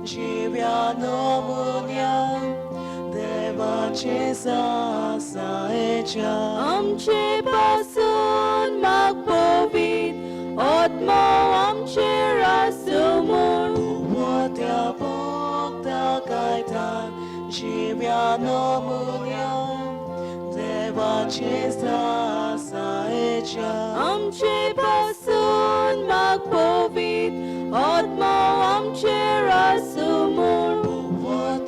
जीव्या नमुन्या देवाचे सासायच्या आमचे पासून मागपोवीत आत्मा आमचे रासमोर त्या पोगता कायतान जीव्या नमुन्या देवाचे सासायच्या आमचे पासून मागपोवीत आत्मा आमचे रासमोर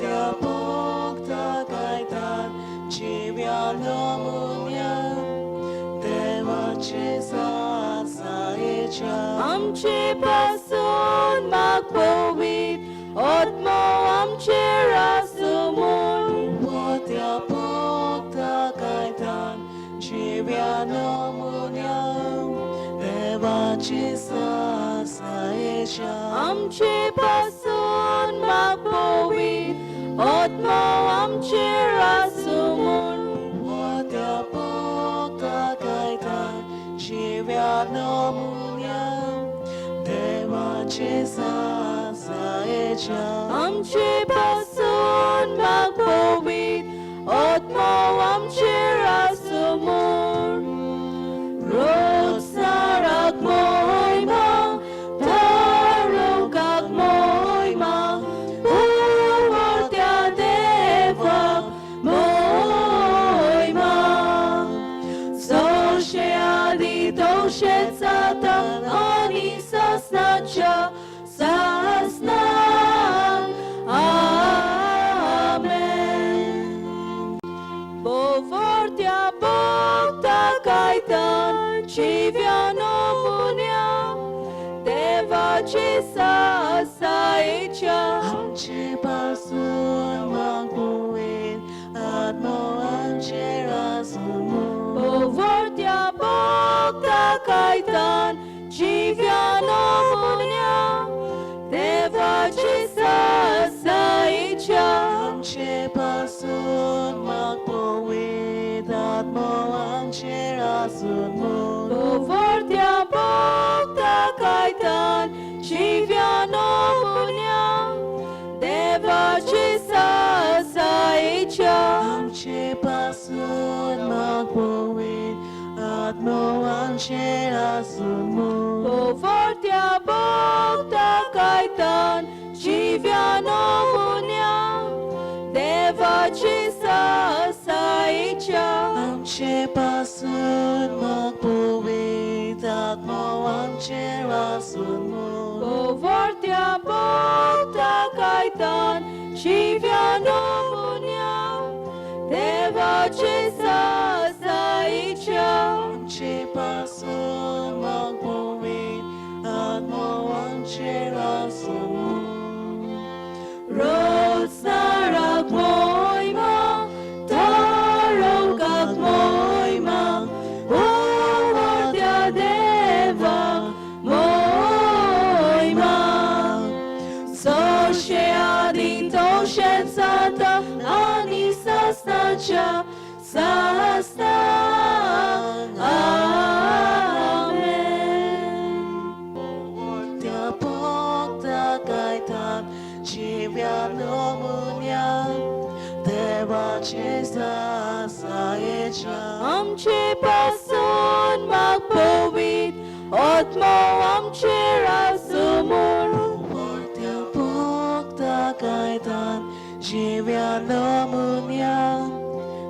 त्या पोगता कायतान जीव्या नमुन्या देवाचे सासायच्या आमचे पासून मागपोवीत आत्मा आमचे रासमोर त्या पोगता कायतान जीव्या नमुन्या देवाचे सासायच्या आमचे पासून मागपोवीत आत्मा आमचे रासमोर त्या पोगता कायतान जीव्या नमुन्या देवाचे सासायच्या आमचे पासून मागपोवीत आत्मा आमचे रासमोर रोज साराक मोयमा तारुकाक मोयमा उवरत्या देवाक मोयमा जोशे आदी तोशे जाता आनी ससनाच्या ससना Povortia bogta kaitan chivia nomunia devache sasaecha आमचे पासून मागपोवीत आत्मा आमचे रासमोर Povortia bogta kaitan chivia nomunia devache sasaecha आमचे पासून मागपोवीत आत्मा आमचे रासमोर Povortia bogta kaitan chivia nomunia devache sasaecha आमचे पासून मागपोवीत आत्मा आमचे रासमोर Povortia bogta kaitan chivia nomunia devache sasaecha आमचे पासून मागपोवीत आत्मा आमचे रासमोर Povortia bogta kaitan chivia nomunia devache sasaecha आमचे पासून मागपोवीत आत्मा आमचे रासमोर Road sarak moima tarokak moima uvortia devak moima Soshe adin toshen sata ani sasnacha sasna Amen त्या पोगता कायतान जीव्या नमुन्या देवाचे सासायच्या आमचे पासून मागपोवीत आत्मा आमचे रासमोर त्या पोगता कायतान जीव्या नमुन्या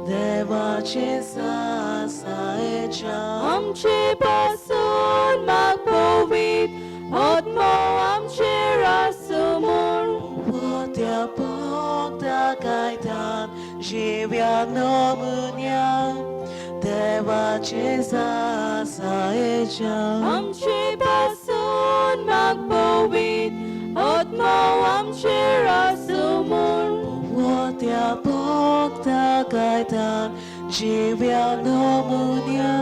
देवाचे सासायच्या आमचे पासून मागपोवीत आत्मा आमचे रासमोर त्या पोगता कायतान जीव्या नमुन्या देवाचे सासायच्या आमचे पासून मागपोवीत आत्मा आमचे रासमोर त्या पोगता कायतान जीव्या नमुन्या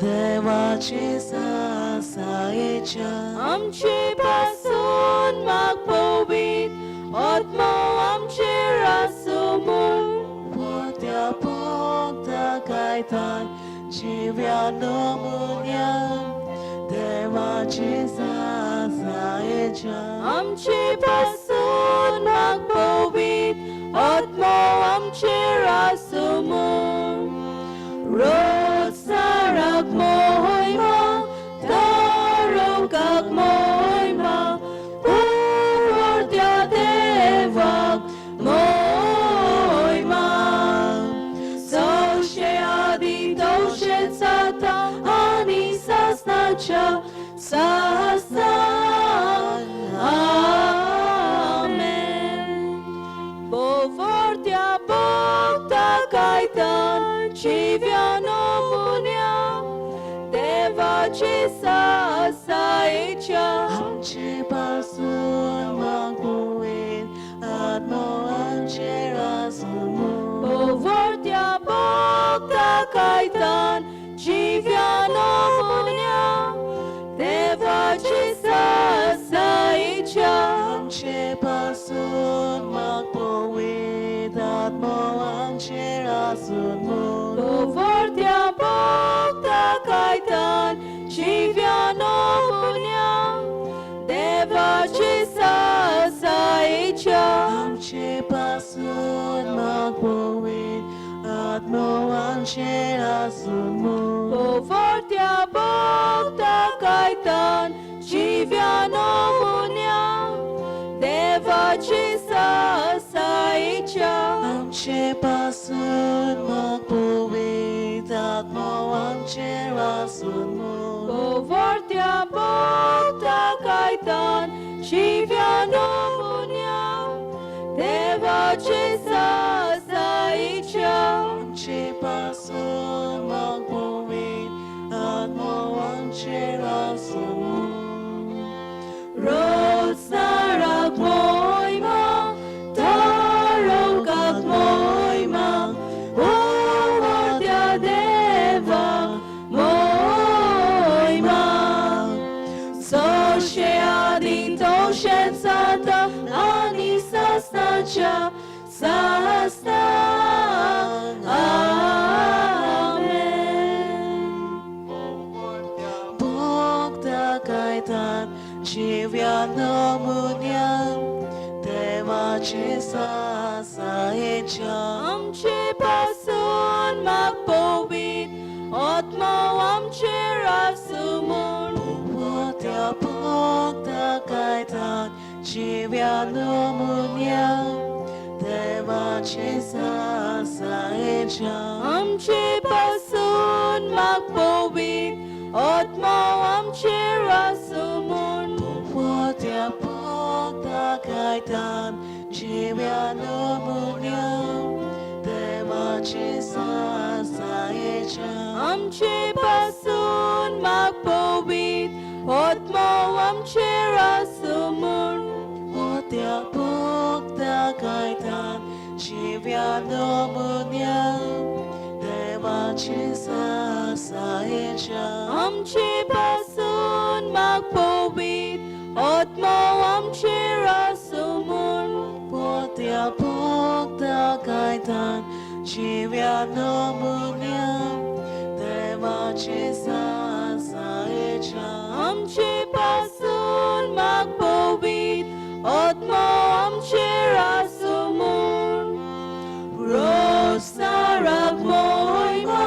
देवाचे सासायच्या आमचे पासून मागपोवीत आत्मा आमचे रासमोर त्या पोगता कायतान जीव्या नमुन्या देवाचे सासायच्या आमचे पासून जीव्यानोमुन्या देवाची सासायच्या आमचे पासून मागपुवेत आत्मो आमचे रासुमू Povortia bogta kaitan जीव्यानोमुन्या देवाची सासायच्या आमचे पासून मागपुवेत आत्मो आमचे रासुमू Povortia bogta kaitan जीव्यानोमुन्या देवाची सासायच्या आमचे पासून मागपुवेत आत्मो आमचे रासुमू Povortia bogta kaitan जीव्यानोमुन्या देवाची सासायच्या आमचे पासून मागपुवेत आत्मो आमचे रासुमू Povortia bogta kaitan जीव्यानोमुन्या देवाची सासायच्या आमचे पासून मागपुवेत आत्मो आमचे रासुमू Rosarak moima, tarokak moima, Povortia deva moima. Sosheadin toshen sata, anisa snacha, sasta. Amen. Bóg takaitan जीव्यानोमुन्या देवाची सासायच्या आमचे पासून मागपोवीत आत्मा आमचे रासुमून पोवत्या बóg takaitan जीव्यानोमुन्या देवाची सासायच्या आमचे पासून मागपोवीत आत्मा आमचे रासुमून पोवत्या बóg takaitan जीव्यानोमुन्या देवाची सासायच्या आमचे पासून मागपोवीत आत्मा आमचे रासुमून पोवत्या बóg takaitan जीव्यानोमुन्या देवाची सासायच्या आमचे पासून मागपोवीत आत्मा आमचे रासुमून पोवत्या बóg takaitan जीव्यानोमुन्या देवाची सासायच्या आमचे पासून मागपोवीत आत्मा आमचे रासुमून Rosarak moima,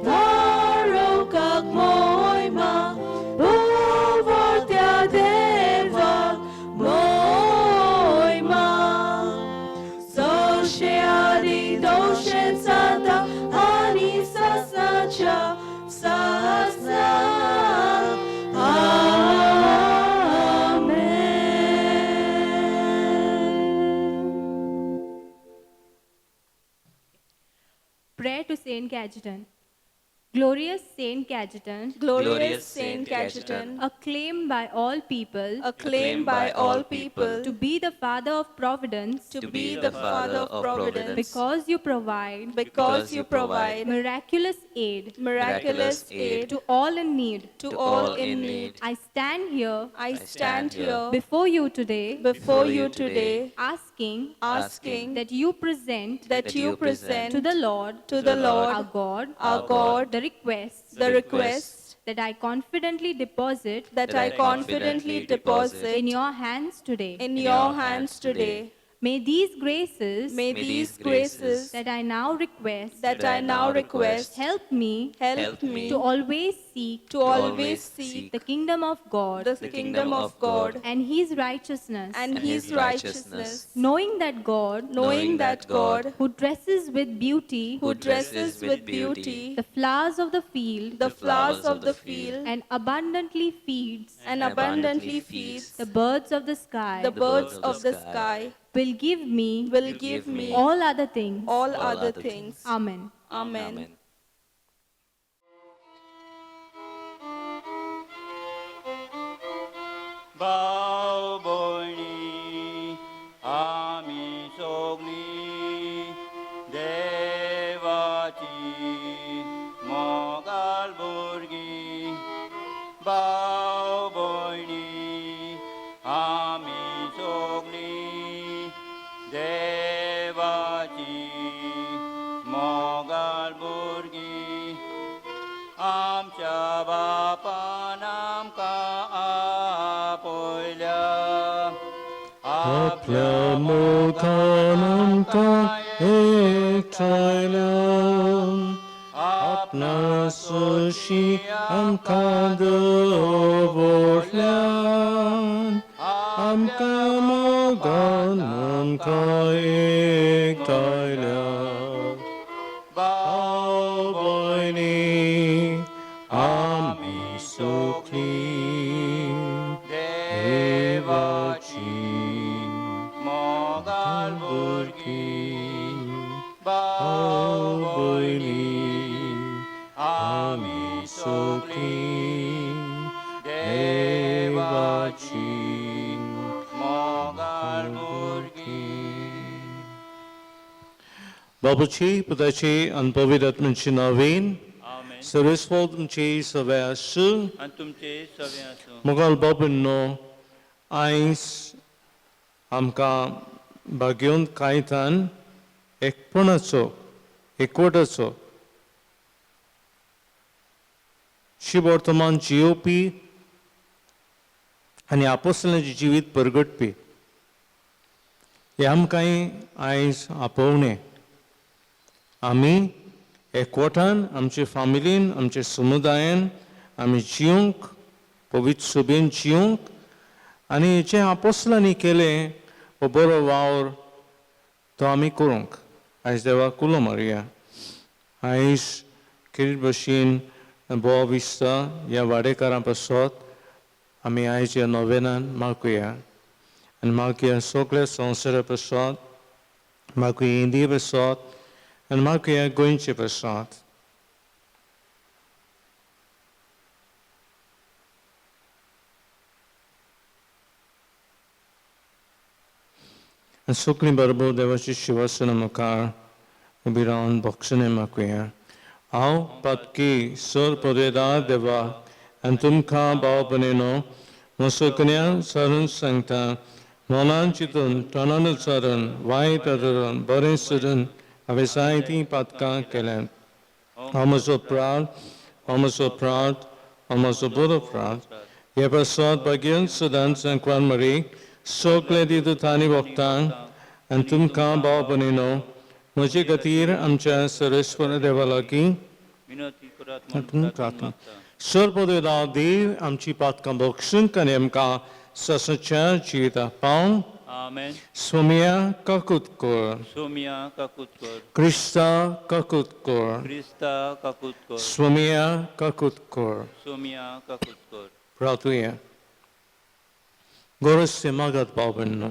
tarokak moima, Povortia deva moima. Sosheadin toshen sata, anisa snacha, sasta. Prayer to Saint Cajetan. Glorious Saint Cajetan, Glorious Saint Cajetan, acclaimed by all people acclaimed by all people to be the Father of Providence, to be the Father of Providence, because you provide because you provide miraculous aid miraculous aid to all in need. to all in need. I stand here I stand here before you today, before you today, asking asking that you present that you present to the Lord, to the our Lord, God, the the requests the request that I confidently deposit that I confidently deposit in your hands today. in your hands today. May these graces May these graces that I now request that I now request help me help me to always seek to always seek the kingdom of God the kingdom of God and His righteousness, and His righteousness, knowing that God, knowing that God, who dresses with beauty who dresses with beauty the flowers of the field the flowers of the field and abundantly feeds and abundantly feeds the birds of the sky, the birds of the sky, will give me will give me all other things. all other things. Amen. Amen. भाव भयणी आमी सगळीं देवाची मोगाल भुरगीं भाव भयणी आमी सगळीं देवाची मोगाल भुरगीं आमच्या बापान आमकां आपयल्या आपल्या मोगान आमकां एकठांयल्या आपणा सशी आमकां दवरल्या आमकां मोगान आमकां एकठांयल्या भाव भयणी आमी सुखी देवाची मोगाल भुरगीं भाव भयणी आमी सुखी देवाची मोगाल भुरगीं बाबूची पुताची आनी पवित्र आत्म्याची नांवेन आमेन सर्वेस्पो तुमची सवय आसूं आनी तुमचे सगळे आसूं मोगाल बाबूंनो आयज आमकां भाग्योन कायतान एकपणाचो एकवटाचो शिवर्तमान जियोवपी आनी आपोस्तलांचें जिवीत परगटपी हे आमकां आयज आपोवणें आमी एकवटान आमचे फामिलीन आमचे समुदायान आमी जिवंक पवित्र सुबेन जिवंक आनी जे आपोस्तलांनी केलें हो बरो वावर तो आमी करूंक आयज देवाक कुलो मारया आयज कितें भशेन बोवाळ दिसता ह्या वाडेकारां पासत आमी आयज ह्या नोवेनान मागुया आनी मागुया सगळ्या संवसारा पासत मागुया इंडिये पासत आनी मागुया गोंयचे पासत आनी सगळीं बरोबर देवाची शिवासना मुखार उबी रावन भक्षणें मागुया हांव पातकी सर पदेदार देवा आनी तुमकां भाव भयणीनो म्हजो कन्या सारून सांगता मनान चिंतून तोंडान उच्चारून वायट आदरून बरें सोदून हांवें जायतीं पातकां केल्यांत हांव म्हजो प्राण हांव म्हजो प्राण हांव म्हजो बरो प्राण हे पासत भाग्यन सदांच सांकवान मरी सगळे दिदूतांनी भक्तांक आनी तुमकां भाव भयणीनो म्हजे खातीर आमच्या सर्वेस्वर देवा लागीं विनंती करात प्रार्थना सर्वपदेदार देव आमची पातकां बक्षूंक आनी आमकां ससाच्या जिविताक पावंक आमेन सोमिया काकूत कर सोमिया काकूत कर क्रिस्ता काकूत कर क्रिस्ता काकूत कर सोमिया काकूत कर सोमिया काकूत कर प्रार्थुया गोरस्ते मागत भाव भयणीनो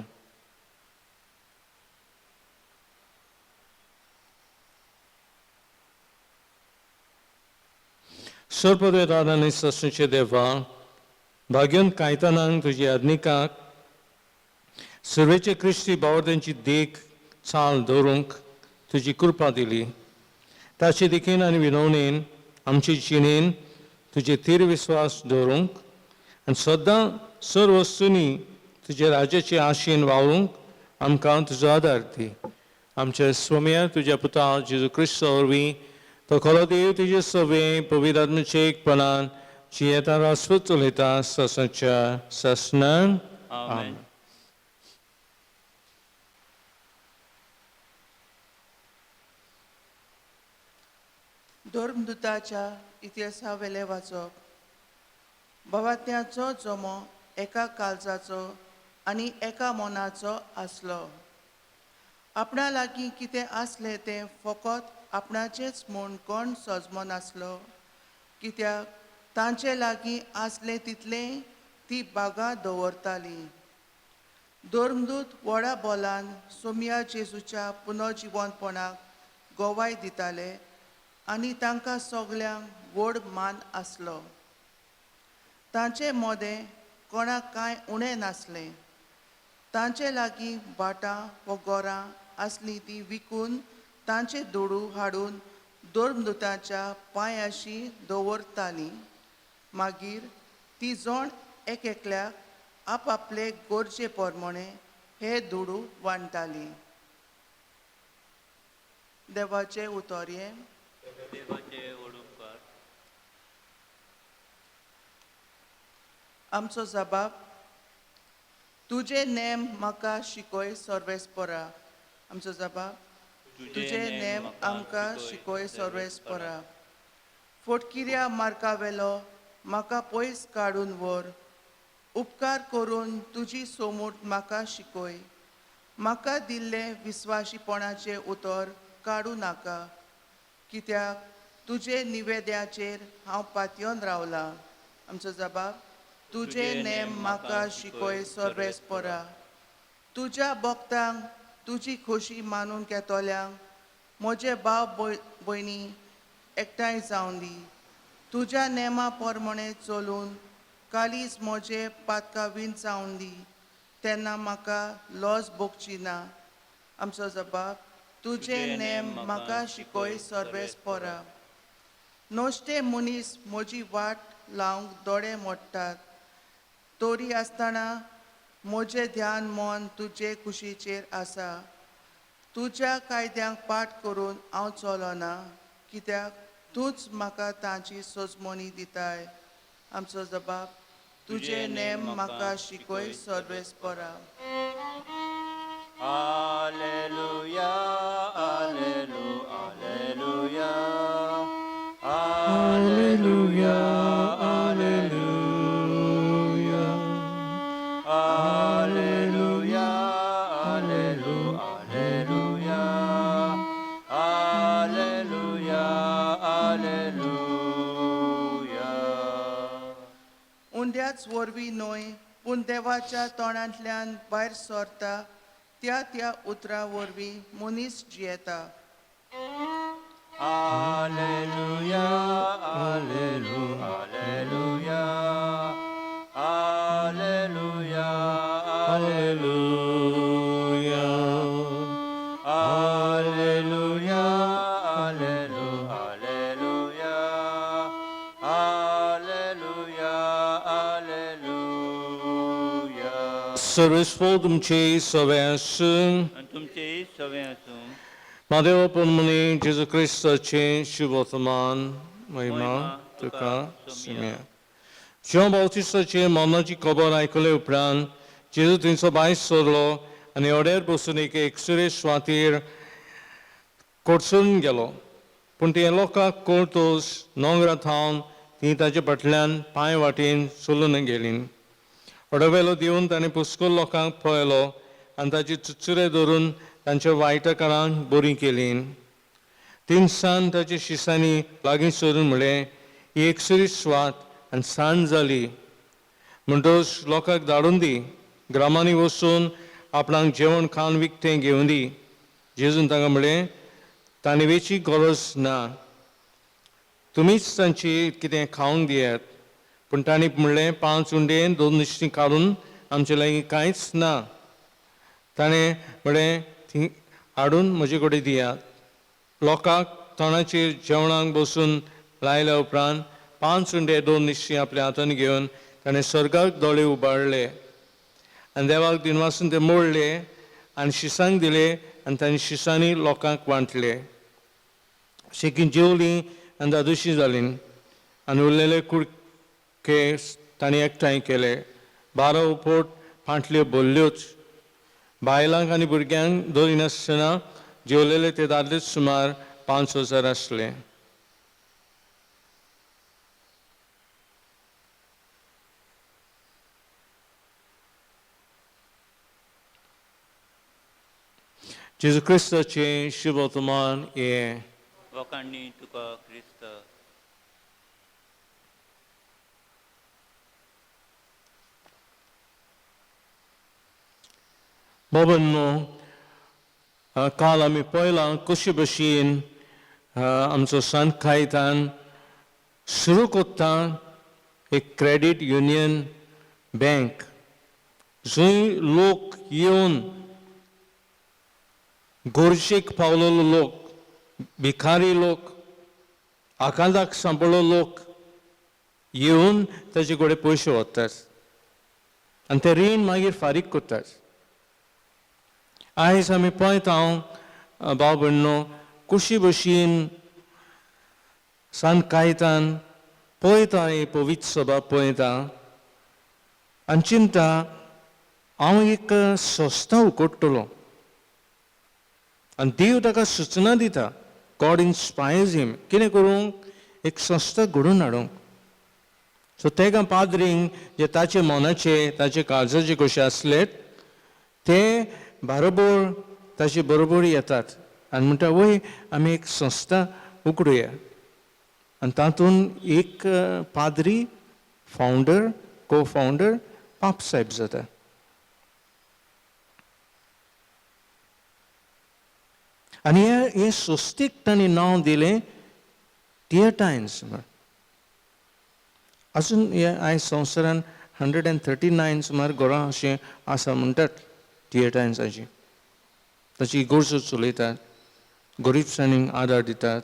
सर्वपदेदार आनी ससाचे देवा भाग्यन कायतानांक तुजी आदनिकाक सर्वेचे क्रिस्ती बावड्यांची देख चाल दवरूंक तुजी कृपा दिली ताचे देखीन आनी विनवणेन आमचे जिणेन तुजे थीर विस्वास दवरूंक आनी सद्दां सर्व वस्तूंनी तुजे राजाचे आशेन वावरूंक आमकां तुजो आदार दी आमच्या स्वाम्या तुज्या पुता जेजू क्रिस्ता वरवीं तो खरो देव तुजे सवे पवित्र आत्म्याचे एकपणान जी येता रासवत चलयता ससाच्या ससनान आमेन धर्मदुताच्या इतिहासा वेले वाचप भवात्याचो जमो एका काळजाचो आनी एका मनाचो आसलो आपणा लागीं कितें आसलें तें फकत आपणाचेच म्हूण कोण सजमो नासलो कित्याक तांचे लागीं आसलें तितलें ती बागा दवरताली धर्मदूत व्हडा बोलान सोमिया जेजूच्या पुनर्जिवनपणाक गोवाय दिताले आनी तांकां सगल्यांक व्हड मान आसलो तांचे मोदें कोणाक कांय उणें नासलें. तांचे लागीं भाटां व गोरां आसलीं तीं विकून तांचे दुडू हाडून दोर्मदूतांच्या पांयाशी दवरतालीं. मागीर ती जोण एकल्याक आपआपले गरजे पोरमोणे हे दुडू वांटतालीं. देवाचे उतोर्ये. देवाचे ओडूंकार. आमचो जबाब. तुजे नेम म्हाका शिकोय सर्वेस्परा. आमचो जबाब. तुजे नेम आमकां शिकोय सर्वेस्परा. फोटकिऱ्या मार्कावेलो म्हाका पयस काडून व्हर. उपकार करून तुजी सोमूट म्हाका शिकोय. म्हाका दिल्ले विस्वाशीपणाचे उतर काडूं नाका, कित्याक तुजे निवेद्याचेर हांव पातयेवन रावलां. आमचो जबाब. तुजे नेम म्हाका शिकोय सर्वेस्परा. तुज्या भक्तांक तुजी खोशी मानून घेतोल्यांक म्हजे भाव भयणी एकठांय जावन दी. तुज्या नेमा पोरमोणे चलून कालीज म्हजे पातकां विंचावन दी, तेन्ना म्हाका लॉस भोगची ना. आमचो जबाब. तुजे नेम म्हाका शिकोय सर्वेस्परा. नोश्टे मनीस म्हजी वाट लावंक दोळे मोडटात, तोरी आसतना म्हजें ध्यान मोन तुजे कुशीचेर आसा. तुज्या कायद्यांक पाठ करून हांव चलोना, कित्याक तूंच म्हाका तांची सोजमोनी दिताय. आमचो जबाब. तुजे नेम म्हाका शिकोय सर्वेस्परा. Alleluia, Alleluia, Alleluia, Alleluia, Alleluia, Alleluia, Alleluia, Alleluia, Alleluia, Alleluia. उंड्याच वरवीं न्हय, पूण देवाच्या तोंडांतल्यान भायर सरता त्या उतरां वरवीं मनीस जियेता. Alleluia, Alleluia, Alleluia, Alleluia, Alleluia, Alleluia, Alleluia, Alleluia, Alleluia, Alleluia. सर्वेस्फो तुमचे सवे आसूं. आणि तुमचे सवे आसूं. महादेवा परमणे जेजू क्रिस्ताचे शुभवर्तमान महिमा तुका सिम्या. जॉन बावतिस्ताचे मरणाची खबर आयकले उपरांत जेजू थंयचो भायर सरलो आनी ओड्यार बसून एक एक्सरे स्वातीर कोडसून गेलो. पूण ते लोकांक कोर्तोस नोंगरां थावन ती ताचे फाटल्यान पांय वाटेन चलून गेलीं. ओडवेलो दिवन ताणें पुस्कूल लोकांक पळयलो आनी ताची चुचुरे धरून तांच्या वायटकारांक बरी केलीं. तिनसांज ताच्या शिसांनी लागीं सरून म्हळें, ही एकसरी स्वात आनी सांज जाली, म्हणटच लोकांक धाडून दी, ग्रामांनी वचून आपणाक जेवण खावन विकतें घेवन दी. जेजून तांकां म्हळें, तांणी वेची गरज ना, तुमीच तांची कितें खावंक दियात. पूण तांणी म्हणलें, 5 उंडे 2 नुस्तीं काडून आमचे लागीं कांयच ना. ताणें म्हळें, ती हाडून म्हजे कडेन दियात. लोकांक तोंडाचेर जेवणाक बसून लायल्या उपरांत 5 उंडे 2 नुस्तीं आपल्या हातांत घेवन ताणें सर्गाक दोळे उबाळले आनी देवाक दिनवासून ते मोडले आनी शिसांक दिले आनी तांणी शिसांनी लोकांक वांटले. शेकीं जेवलीं आनी दादोशी जालीं आनी उरलेले कुडके तांणी एकठांय केले. 12 उपोट फाटल्यो भरल्योच. बायलांक आनी भुरग्यांक धरिनासतना जेवलेले ते दादलेच सुमार 5,000 आसले. जेजू क्रिस्ताचे शुभ वर्तमान हे. वखाणी तुका क्रिस्त. बाबांनो, काल आमी पळयलां कशे भशेन आमचो संत कायतान सुरू कोत्ता एक क्रेडीट युनियन बँक जंय लोक येवन गोरशेक पावलेलो लोक, भिकारी लोक, आकांताक सांपळो लोक येवन ताचे कडेन पयशे व्हरतात आनी ते रीण मागीर फारीक करतात. आयज आमी पळयता हांव भाव भयणो कुशी भशेन सांत कायतान पळयता ही पवित्र सभा पळयता आनी चिंता हांव एक संस्था उगडटलो आनी देव ताका सुचना दिता. गॉड इन्स्पायर्स हिम कितें करूंक, एक संस्था घडोवन हाडूंक. सो तेका पाद्रींक जे ताचे मनाचे ताचे काळजाचे कशे आसले ते बरोबर ताचे बरोबर येतात आनी म्हणटा वय आमी एक संस्था उगडुया. आनी तातूंत एक पाद्री फावंडर को फावंडर पाप साहेब जाता. आनी हे संस्थेक तांणी नांव दिलें टिएटायन्स. अजून हे आयज संवसारान 139 सुमार घरां अशें आसा म्हणटात टिएटायन्साची. ताची इगोर्जो चलयतात, गरीबसाणींक आदार दितात.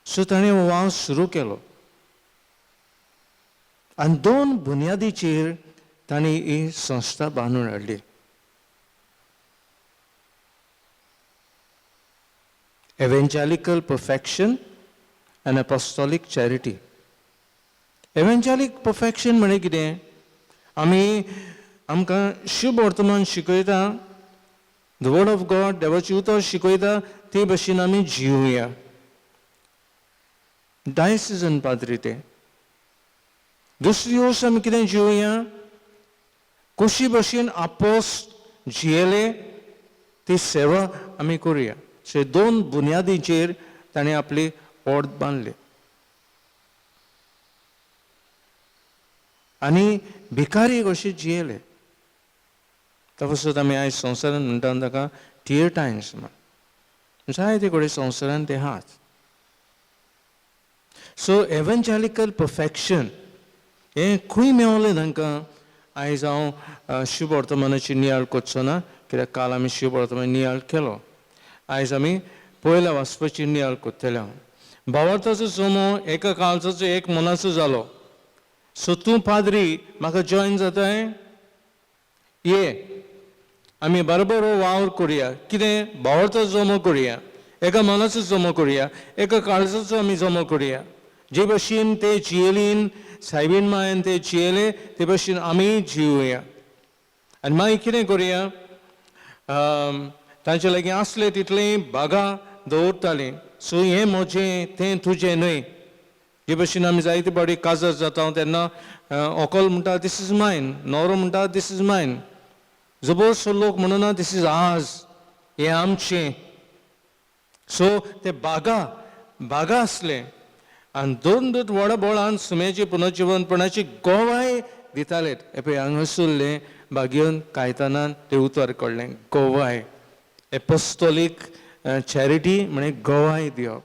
सो ताणें हो वाव सुरू केलो आनी 2 बुनयादीचेर ताणें ही संस्था बांदून हाडली. Evangelical perfection and apostolic charity. Evangelic perfection म्हणजे कितें, आमी आमकां शुभ वर्तमान शिकयता, द वर्ड ऑफ गॉड देवाची उतर शिकयता ते भशेन आमी जिवुया. डायसिजन पाद्री ते. दुसरी वस्त आमी कितें जिवुया, कशी भशेन आपोस्त जियेले ती सेवा आमी करुया. अशे 2 बुनयादीचेर ताणें आपली ओड बांदली. आनी भिकारी कशे जियेले. तसोच आमी आयज संवसारान म्हणटा ताका टिएटायन्स म्हण. जायते कडेन संवसारान ते आहात. सो एवँजेलिकल परफेक्शन हें खंय मेवलें तांकां. आयज हांव शुभ वर्तमानाची नियाळ करचो ना, कित्याक काल आमी शुभ वर्तमान नियाळ केलो. आयज आमी पयल्या वाचपाची नियाळ करतले. भावार्थाचो सोमो एका काळजाचो एक मनाचो जालो. सो तूं पाद्री म्हाका जॉयन जाताय, ये आमी बरोबर हो वावर करुया. कितें, भावार्थाचो जमो करुया, एका मनाचो जमो करुया, एका काळजाचो आमी जमो करुया. जे भशेन ते जियेलीन सायबीन मायन ते जियेले ते भशेन आमी जिवुया. आनी मागीर कितें करुया, तांचे लागीं आसले तितलें बागा दवरतालीं. सो हें म्हजें तें तुजें न्हय. जे भशेन आमी जायते फावटी काजार जाता तेन्ना व्हंकल म्हणटा दीस इज मायन, न्हवरो म्हणटा दीस इज मायन. जबरसो लोक म्हणना दीस इज आज, हें आमचें. सो ते बागा आसले आनी 2 व्हडा बोळान सुमेची पुनर्जिवनपणाची गोवाय दिताले. हे पळय हांगासरले बागयोन कायतानान ते उतर कडलें गोवाय. एपोस्टोलीक चॅरिटी म्हणजे गोवाय दिवप.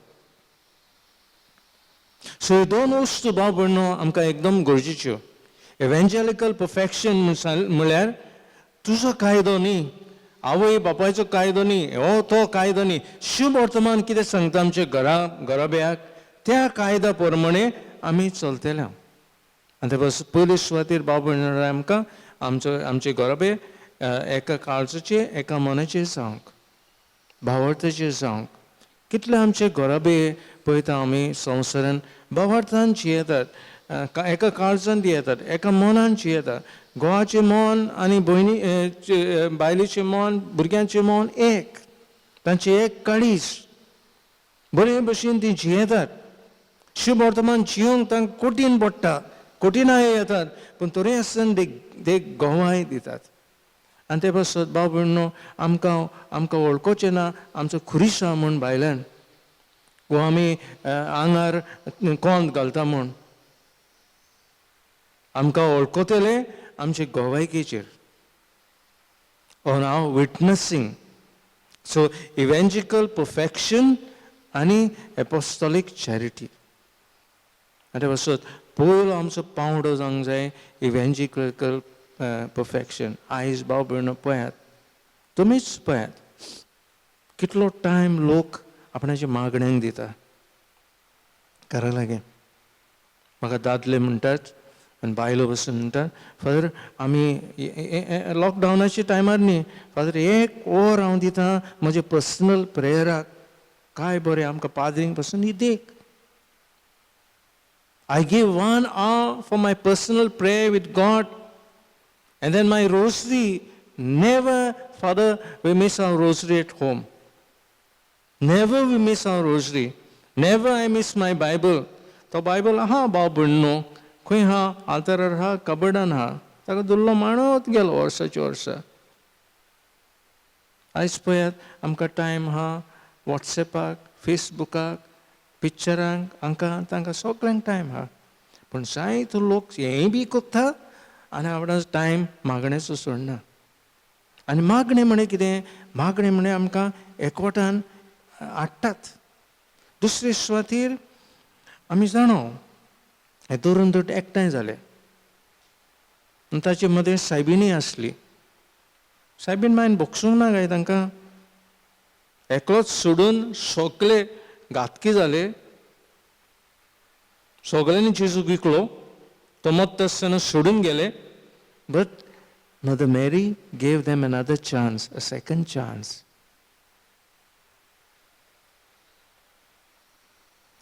सो हे 2 वस्तू भाव भयणो आमकां एकदम गरजेच्यो. एवँजेलिकल परफेक्शन म्हळ्यार तुजो कायदो न्ही, आवय बापायचो कायदो न्ही, हो तो कायदो न्ही. शुभ वर्तमान कितें सांगता आमच्या घराब्याक त्या कायद्या प्रमाणे आमी चलतले. आनी ते पयले सुवातेर भाव भयणो आमकां आमचे घराबे एका काळजाचे एका मनाचे जावंक, भावार्थाचे जावंक. कितले आमचे घराबे पळयता आमी संवसारान भावार्थान जियेतात, एका काळजान जियेतात, एका मनान जियेतात. घोवाचें मन आनी बायलेचें मन, भुरग्यांचें मन एक, तांचें एक काळीज. बरे भशेन तीं जियेतात. शुभ वर्तमान जियोंक तांकां कठीण पडटा, कठिनाय येतात, पूण तरी आसतना ते गोवाय दितात. आनी ते पासत भाव भयणो आमकां वळखोचें ना आमचो खुरीस आहा म्हूण भायल्यान, वो आमी आंगार कोंत घालता म्हूण. आमकां वळखतले आमचे गोवायकेचेर. On our witnessing. So evangelical perfection आनी एपोस्टोलीक चॅरिटी. आनी ते पासत पयलो आमचो पावंडो जावंक जाय इव्हेंजिकल परफेक्शन. आयज भाव भयणो पळयात, तुमीच पळयात कितलो टायम लोक आपणाच्या मागण्यांक दिता. घरा लागीं म्हाका दादले म्हणटात आनी बायलो बसून म्हणटात, फादर आमी लॉकडावनाच्या टायमार न्ही, फादर 1 वर हांव दितां म्हजे पर्सनल प्रेयराक. काय बरें आमकां पाद्रींक पासून न्हिदेक. I give 1 hour for my personal prayer with God, and then my rosary. Never, Father, we miss our rosary at home. Never we miss our rosary. Never I miss my Bible. तो Bible आहा भाव भयणो, खंय हा? आल्तारार हा, कबडान हा. ताका दुल्लो मांडत गेलो वर्साची वर्सां. आयज पळयात आमकां टायम हा वॉट्सॅपाक, फेसबुकाक, पिक्चरांक, हांकां तांकां सगळ्यांक टायम हा. पूण जायतो लोक हेंय बी कोत्ता आनी आपणाचो टायम मागणेचो सोडना. आनी मागणें म्हळें कितें? मागणें म्हळें आमकां एकवटान हाडटात. दुसरे सुवातेर आमी जाणो हे धरून धरून एकठांय जाले आनी ताचे मदें सायबिणी आसली. सायबीण मागीर बोगसूंक ना काय तांकां? एकलोच सोडून सगळे घातकी जाले. सगळ्यांनी जेजू विकलो, तो मत आसतना सोडून गेले. But Mother Mary gave them another chance, a second chance.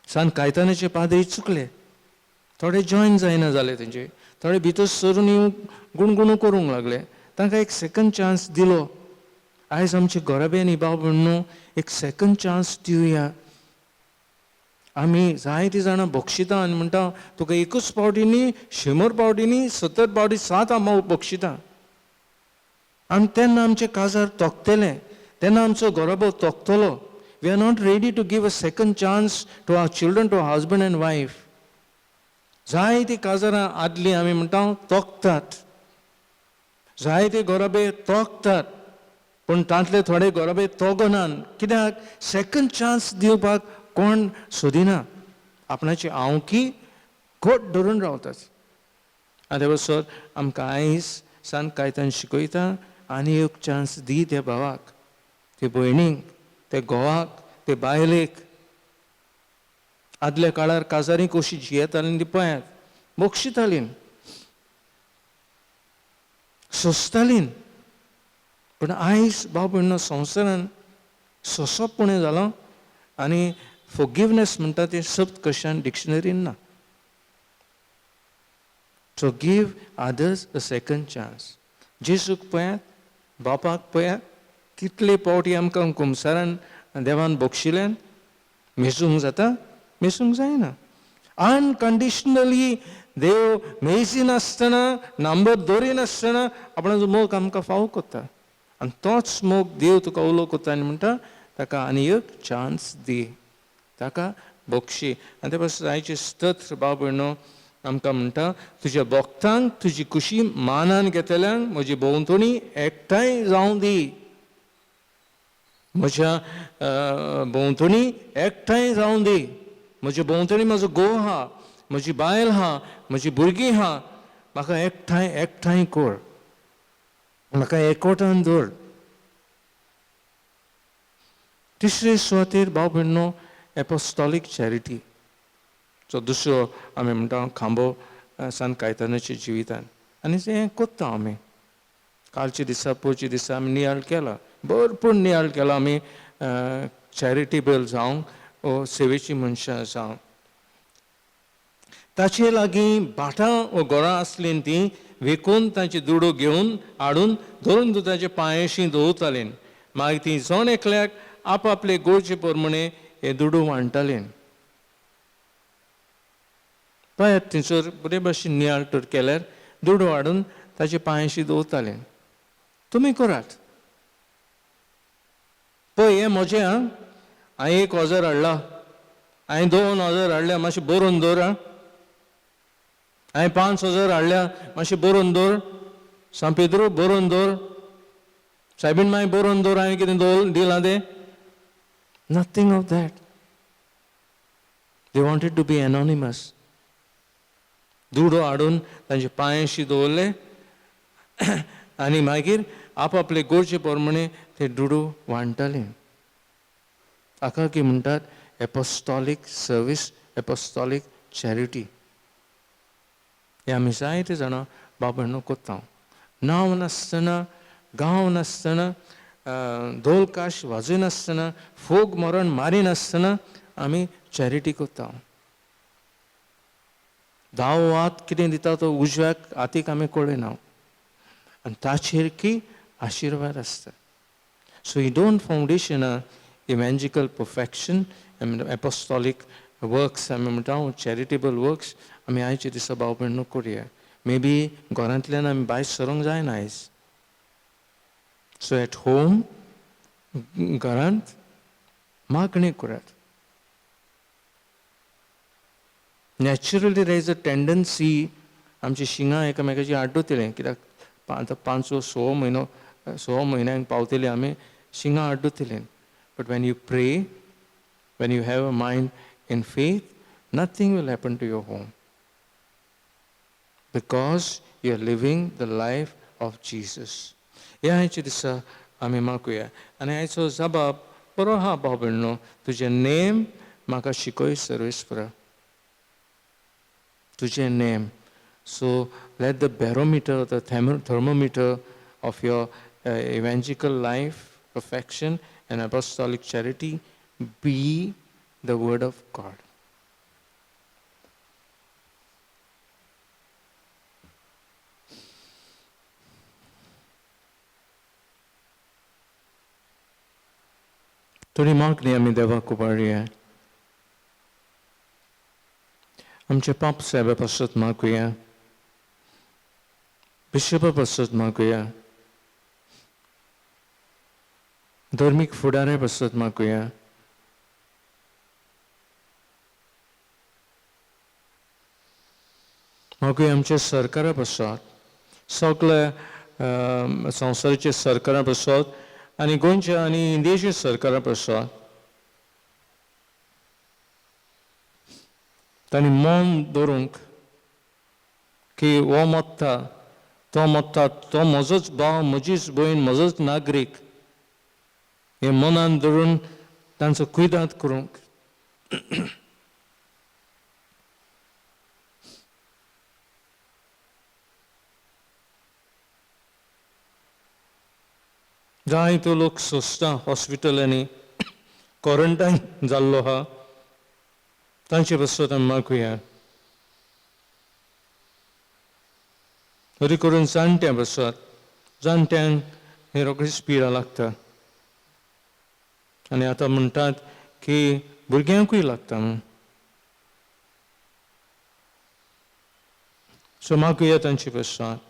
सांत कायतानाचे पाद्री चुकले, थोडे जॉइन जायना जाले तेंचे, थोडे भितर सरून येवन गुणगुणू करूंक लागले. तांकां एक सेकंड चान्स दिलो. आयज आमचे घोराबेन इबाब म्हणून एक सेकंड चान्स दिवया. आमी जायतीं जाणां बक्षिता आनी म्हणटा तुका एकूच पावटी न्ही, 100 पावटी न्ही, 70 पावटी 7 हांव बक्षिता. आनी तेन्ना आमचे काजार तोखतले, तेन्ना आमचो घोराबो तोखतलो. We are not ready to give a second chance to our children, to our husband and wife. जायतीं काजारां आदलीं आमी म्हणटा तोखतात, जायते घोराबे तोखतात, पूण तांतले थोडे घोराबे तोगनान. कित्याक? सेकंड चान्स दिवपाक कोण सोदिना. आपणाची आवकी घोट धरून रावतात. आनी ते बसोर आमकां आयज सांत कायतान शिकयता, आनी एक चान्स दी त्या भावाक, ते भयणीक, ते घोवाक, ते बायलेक. आदल्या काळार काजारी कशी जियेतालीं ती पळयात. बक्षितालीं, सोंसतालीं. पूण आयज भाव भयणो संवसारान सोंसपणे जालो आनी फॉरगिवनेस म्हणटा ते शब्द कशान डिक्शनरीन ना. So give others a second chance. जेजूक पळयात, बापाक पळयात, कितले पावटी आमकां कुमसारान देवान बक्षिल्ल्यान. मेसूंक जाता? मेसूंक जायना. अनकंडिशनली देव मेजिनासतना, नंबर दवरिनासतना आपणाचो मोग आमकां फावो करता. आनी तोच मोग देव तुका उलो करता आनी म्हणटा ताका आनी एक चान्स दी, ताका बक्षी. आनी ते पासून जायचे स्तोत्र भाव भयणो आमकां म्हणटा, तुज्या भक्तांक तुजी खुशी मानान घेतल्यांक म्हजी भोंवतणी एकठांय जावं दी. म्हज्या भोंवतणी एकठांय जावं दी. म्हजे भोंवतणी म्हजो घोव हा, म्हजी बायल हा, म्हजी भुरगीं हा. म्हाका एकठांय कर, म्हाका एकवटान दवर. तिसरे सुवातेर भाव भयणो एपोस्टॉलीक चॅरिटी. सो दुसरो आमी म्हणटा खांबो सांत कायतानाच्या जिवितान. आनी तें कोत्ता आमी. कालचे दिसा पोरचे दिसा आमी नियाळ केला, भरपूर नियाळ केला आमी. चॅरिटेबल जावंक ओ सेवेची मनशां जावं. ताचे लागीं भाटां व घरां आसलीं तीं विकून तांची दुडो घेवन हाडून धरून दुदाच्या पांयाशीं दवरतालीं. मागीर तीं जण एकल्याक आपआपले गोडचे प्रमाणे हे दुडू वांटतालीं. पळयात थंयसर बरे भाशेन नियाळ तर केल्यार दुडो हाडून ताचे पांयाशीं दवरतालीं. तुमी करात. पळय हें म्हजें आं, हांवें 1000 हाडला, हांवें 2000 हाडल्या, मातशें बरोवन दवर आं. हांवें 5000 हाडल्या, मातशें बरोवन दवर. सांत पेद्रू बरोवन दवर. सायबीण मागीर बरोवन दवर, हांवें कितें दवर दिलां तें. Nothing of that. They wanted to be anonymous. दुडो हाडून तांचे पांयाशी दवरले आनी मागीर आपआपले गरजे प्रमाणे ते दुडू वांटताले. हाका की म्हणटात एपोस्टॉलीक सर्वीस, एपोस्टॉलीक चॅरिटी. हे आमी जायते जाणां बाबा कोत्ता. नांव नासतना, गांव नासतना, धोल काश वाजयनासतना, फोग मरण मारिनासतना आमी चॅरिटी कोत्ता. दाव हात कितें दिता तो उजव्याक हातीक आमी कळयना आनी ताचेर की आशिर्वाद आसता. सो ही दोन फावंडेशनां, इवँजिकल परफेक्शन आनी एपोस्टॉलीक वर्क्स आमी म्हणटा चॅरिटेबल वर्क्स आमी आयचे दिसा भाव भयणो करया. मे बी घरांतल्यान आमी भायर सरूंक जायना आयज. सो एट होम घरांत मागणी करात. Naturally there is a tendency आमची शिंगां एकामेकाची आड्डुतलें, कित्याक आतां 5-6 म्हयन्यांक पावतले आमी शिंगां आड्डुतलें. But when you pray, when you have a mind in faith, nothing will happen to your home, because you are living the life of Jesus. हे आयचे दिसा आमी मागुया. आनी आयचो जबाब बरो आहा भाव भयणो, तुजे नेम म्हाका शिकय सर्वेस्परा, तुजे name. So let the barometer, the thermometer of your evangelical life, perfection and apostolic charity be the word of God. थोडी मागणी आमी देवाक उबारया. आमचे पाप साहेबा पासत मागुया, बिशपा पासत मागुया, धर्मीक फुडाऱ्या पासत मागुया, मागुया आमच्या सरकारा पासत, सगळ्या संवसाराच्या सरकारा पासत आनी गोंयच्या आनी इंडियेच्या सरकारा पासत तांणी मौन दवरूंक की हो मोत्ता, तो मोत्ता, तो म्हजोच भाव, म्हजीच भयण, म्हजोच नागरीक, हे मनान धरून तांचो कुयदाद करूंक. जायतो लोक सोंसता हॉस्पिटलांनी क्वॉरंटायन जाल्लो आहा, तांचे पासत आमी मागुया. बरी करून जाणट्या बसत, जाणट्यांक हे रोखडीच पिडा लागता आनी आतां म्हणटात की भुरग्यांकूय लागता म्हणून. सो मागुया तांचे पासत.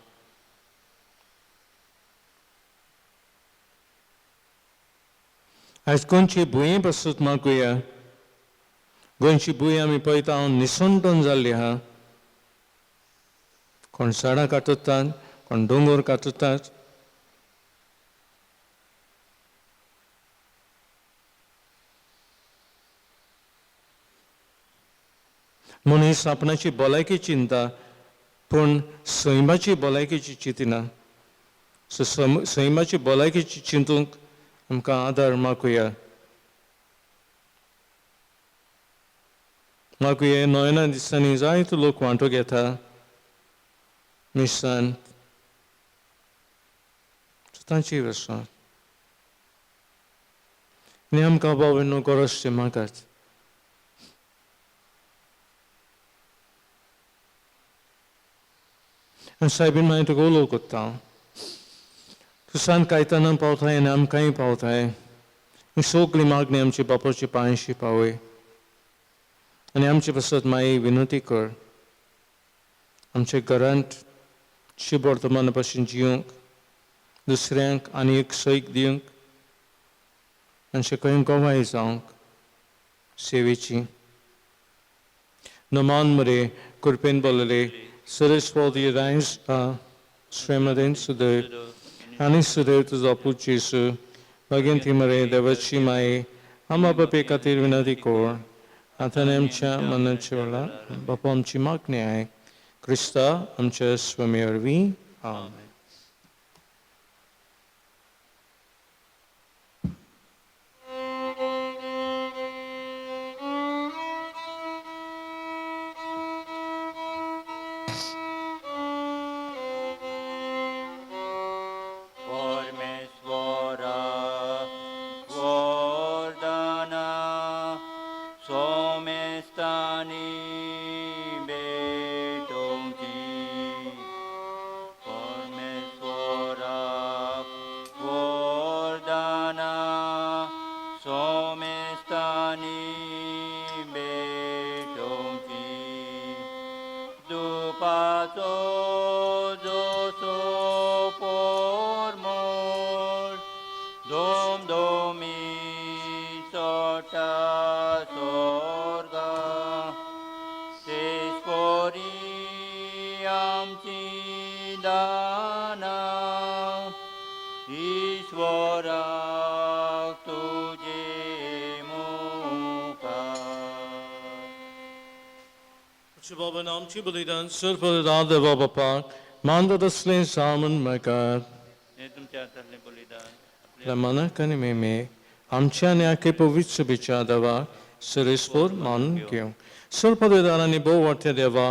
आयज गोंयची भुंये पासत मागुया. गोंयची भुंय आमी पळयता निसंतोन जाल्ली आहा. कोण झाडां काततात, कोण दोंगर काततात. मनीस आपणाची भलायकी चिंता, पूण सैमाची भलायकेची चिंतिना. सो सैमाची भलायकेची चिंतूंक आमकां आदार मागुया. मागुया नोयना दिसांनी जायतो लोक वांटो घेता मिसान, तांची वचून आनी आमकां बाबा गरज ते मागात. आनी सायबीन मागीर तुका उलोव कोत्ता. तूं सांत कायताना पावताय आनी आमकांय पावताय. ही सगळी मागणी आमची बापाची पांयशी पावय आनी आमचे पासत माई विनंती कर. आमच्या घरांत शुभ वर्तमाना पासून जिवंक, दुसऱ्यांक आनी एक सैक दिवंक, आमचे खंय गोवाय जावंक सेवेची. नमान मरे कृपेन बोलले सरस्वती रायस श्रेमदेन सुदैव आनी सुदैव तुजो पूत जेसू भगिंती मरे देवाची माये आमा बापे खातीर विनंती कर. आतां आमच्या मनाच्या वेळार बापा आमची मागणी आहे Krista आमच्या स्वामी वरवीं आमेन. परमेश्वरा वरदाना सोमेस्तानी बेटोंची परमेश्वरा वरदाना सोमेस्तानी बेटोंची दुपाचो जोसो pormol dom domi sota sorga sespori amchi dana ishvara tuje mukha. Baba आमची बलिदान सर्वदा देवा बापा मानद असले सामन मका हे तुमच्या हातातले बलिदान la manakani me आमच्या न्याके पवित्र बिचा देवा सरेस्पोर मान घेऊ सर्वपदारांनी बहु वाटते देवा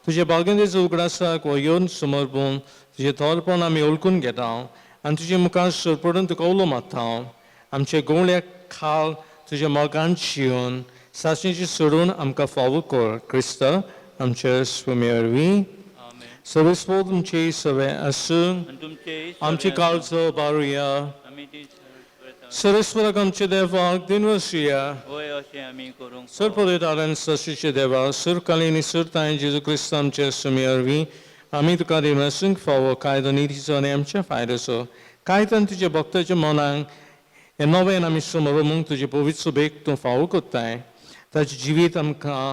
तुझे बागेंदेच उगडासाक वयोन समर्पण तुझे थोरपण आमी ओळखून घेता आनी तुझे मुखार सरपडून तुका उलो मारता आमचे गोवळ्याक खाल तुझे मोगान शिवन सासणेची सोडून आमकां फावो कर क्रिस्त आमच्या स्वामी वरवीं आमेन. सरेस्पोर तुमचे सवे आसूं आणि तुमचे आमची काळजो बारुया आमी ती सर्व सरेस्वराक आमचे देवाक दिनवसिया होय अशें आमी करूंक सरपदेदारान सशीचे देवा सुरकालीन सुरताय जेजू क्रिस्त आमच्या सुमी वरवीं आमी तुका दिनवसूंक फावो कायदो नितीचो आनी आमच्या फायद्याचो कायद्यान तुज्या भक्ताच्या मनाक हे नवें आमी समोरूंक तुजे पवित्र बेक तूं फावो कोत्ताय ताचें जिवीत आमकां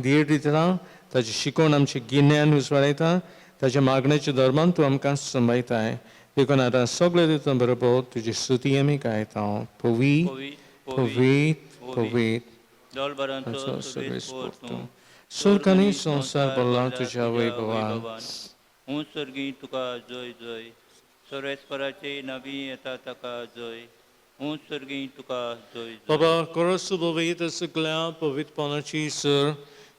धीर दिता ताचें शिकवण आमचें गिन्यान उजवाडयता ताच्या मागणेच्या धर्मान तूं आमकां संभयताय देखून आतां सगळे दिता बरोबर तुजी स्तुती आमी गायता पवी पवीत पवीत दोलबरांचो सगळे स्पोर्ट तूं सुर्क आनी संवसार भरला तुज्या वैभवान हूं सर्गी तुका जय जय सर्वेस्पराचे नवी येता ताका जय हूं सर्गी तुका जय जय. बाबा कोरस पवित सगळ्या पवित्रपणाची सर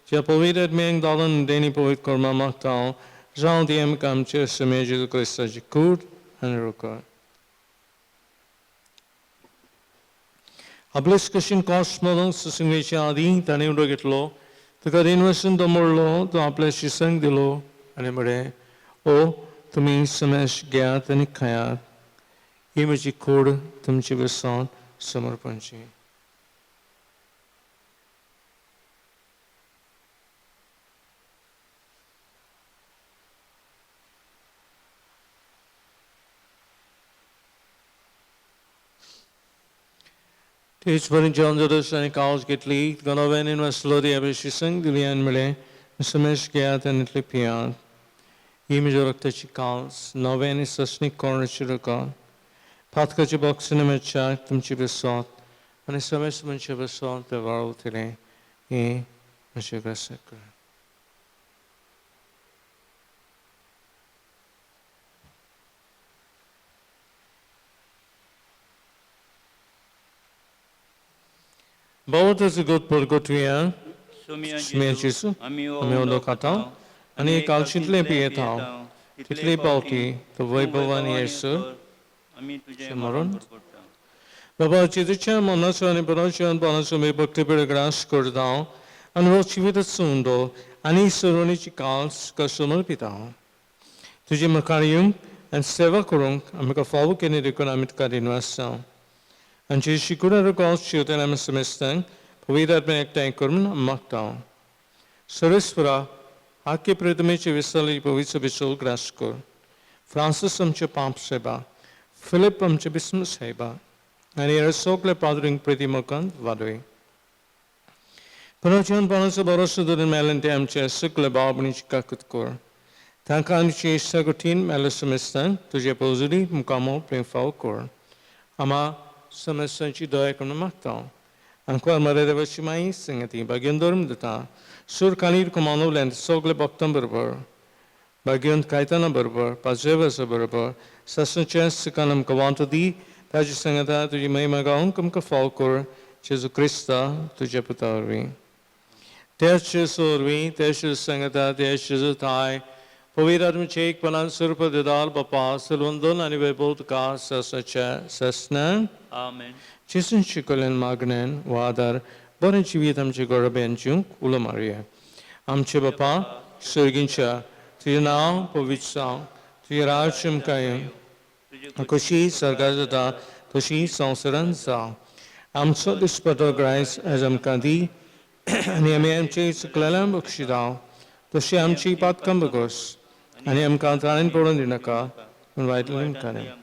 ज्या पवित्र आत्म्यांक दालन देणी पवित्र कर्मा मागता जावं ती आमकां आमच्या समय जेजू क्रिस्ताची कूड आनी रोखड आपले कशीन कॉस्ट मरून सुसंगेच्या आदीं ताणें उडो घेतलो तुका दिन वचून दमरलो तो आपल्या शिसांक दिलो आनी म्हळें ओ तुमी समेश घेयात आनी खायात ही म्हजी कूड तुमची विसावन समर्पणची. तेच पर्यंत जेवण जातच आनी कावज घेतली गणोवेन वसलो ती आपल्या शिसांक दिली आनी म्हळें समेश घेयात आनी इतले पियात ही म्हज्या रक्ताची कावज नवे आनी ससणीक कोणाची रकम फातकाची बॉक्सिने मेचाक तुमची बेसोत आनी समेश मनशे बेसोत ते वाळवतले हे म्हजे कशें कर. Both as a good porgotuia, सुमिया Jesu, आमी आमी ओलो खाता आनी कालशींतले पियेता तितली पावटी तो वैभवान येसू आमी तुजें मरण मरण करता. बाबा चितूच्या मनाचो आनी बरोच्या पानाचो मी भक्ती पिढ ग्रास करता आनी हो जिवीत सुंदो आनी सरोणीची कास कसमर पिता तुजी मुखार येवंक आनी सेवा करूंक आमकां फावो केली देखून आमी तुका दिनवासता आनी जी शिकुरार कास शिवतान आमी समेस्तांक पवित्र आत्म्यान एकठांय करून मागता सरेस्वरा आख्खे प्रथमेचे विसरले पवित्र बिचोल ग्रास कर फ्रांसीस आमचे पाप साहेबा फिलिप आमचे बिस्म साहेबा आनी हे सगळे पाद्रींक प्रतिमकांत वाडय पुनर्जन पानाचो बरोसो धरून मेलें ते आमचे सगळे भाव भयणीची काकूत कर तांकां आमची इश्टा कठीण मेले समेस्तान तुजे पोजुरी मुकामो प्रेम फाव कर आमा समेस्तांची दया करून मागता आमकां मरे देवाची माई संगती भाग्यन धर्म दिता सूर कालीर कुमानवल्यान सगळे भक्तां बरोबर Bagian kaitana berber, pazevasa berber, sasnachas kanam kawantadi, taji sangata tuji mahima gaon kum ka falkor, Jesu Krista tuja putarvi. Tesh sorvi, tesh sangata, tesh thai, Poviradm chek panan surpa dedal bapa, silvandon anive bodka sasnacha sasnan, Amen. Chisun chikolin magnen, wadar, borin chivitam chigoraben junk, ula Maria. Amche bapa, surgincha, tuya naam povitsam, tuya rajam kayam, akushi sargazada, tushi sansaran sa. Amso dispato grace as am kandi, niamem che suklalam bukshidao, tushi amchi pat kambagos, aniam kantanin porandinaka, unvaitlim kanem.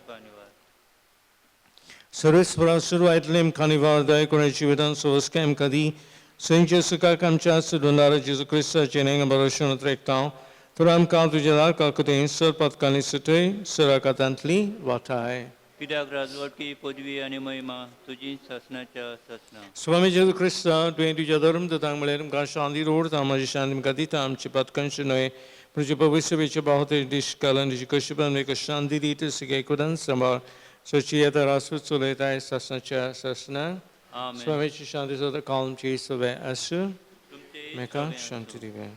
Service Survaitlim Kanivar Dai Kurechividan Sovaskem Kadi, Saint Jessica Kamcha Sudundara Jesu Christa Jeneng Barashon Trektown, Turam Kantu Jadar Kalkutin, Sir Patkani Sute, Surakatantli, Vatai. पिता ग्राजवट की पदवी आणि महिमा तुझी ससनाच्या ससना Swami Jesu Christa, 20 Jadarum, the Tangmalam Gashandi Road, Tamashandim Kadita, Chipatkanshanoe, Prajapavisavich Bahate Dishkalan, Jikoshipan, Mikashandi Dita, Sigekudan, Samar, Sochieta Rasut Suleta, Sasnacha Sasna, amen Swami Shanti Sota Kalm Chase of Asu, तुमचे Meka सगळे Shanti Dive.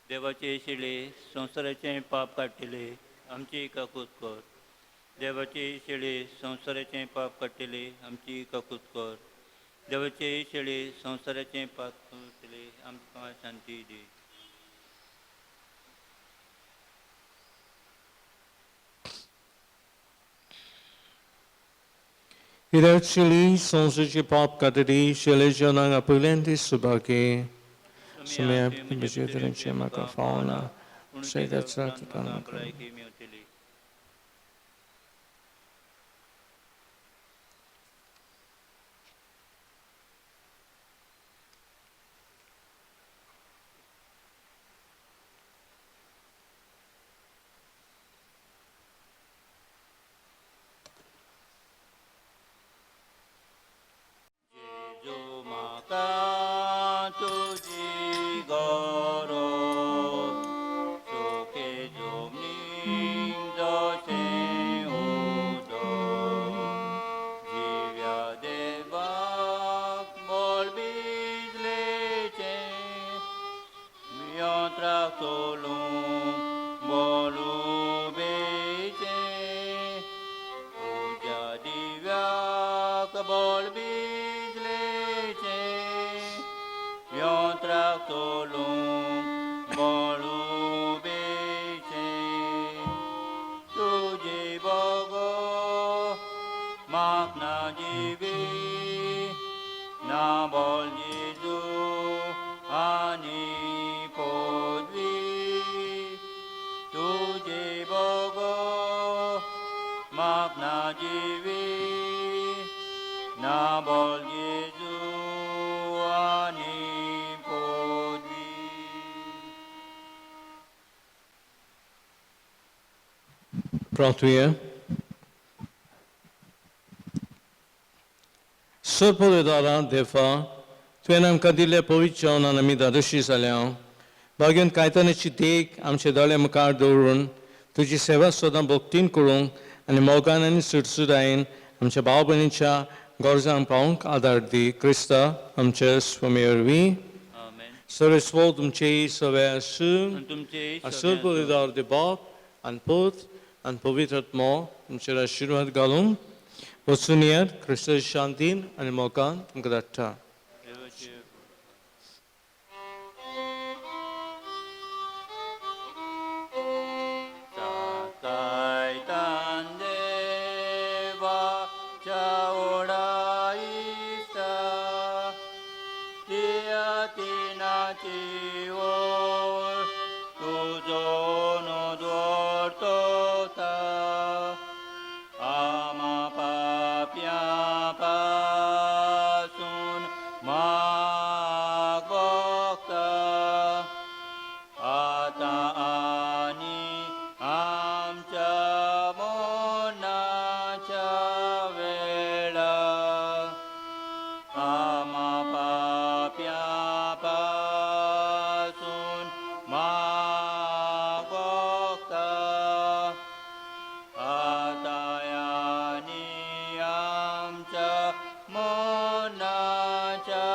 देवाचे शिळे संसाराचे पाप काढलेले आमची काकूत कर देवाचे शिळे संसाराचे पाप काढलेले आमची काकूत कर देवाचे शिळे संसाराचे पाप काढलेले आमकां शांती दे Irachili Sonsuchi Pop Katari, Shelejanang Apulenti Subaki, Sumia Bijutan Chemaka Fauna, say that's not the Panaka. Prontuia. Surpole dara defa, tuenam kadile povichona namida dushi salyam, bagian kaitane chitek, amche dale makar dorun, tuji seva sodam boktin kurung, and moganan sutsudain, amche baubanicha, gorzam paunk adardi, Krista, amche swamirvi, Sarasvotum chase of Asu, Asurpole dar de bop, and put, and Povitratmo, Mchera Shirvat Galum, Posuniat, Krista Shantin, and Mokan, Gadatta. मोनाच्या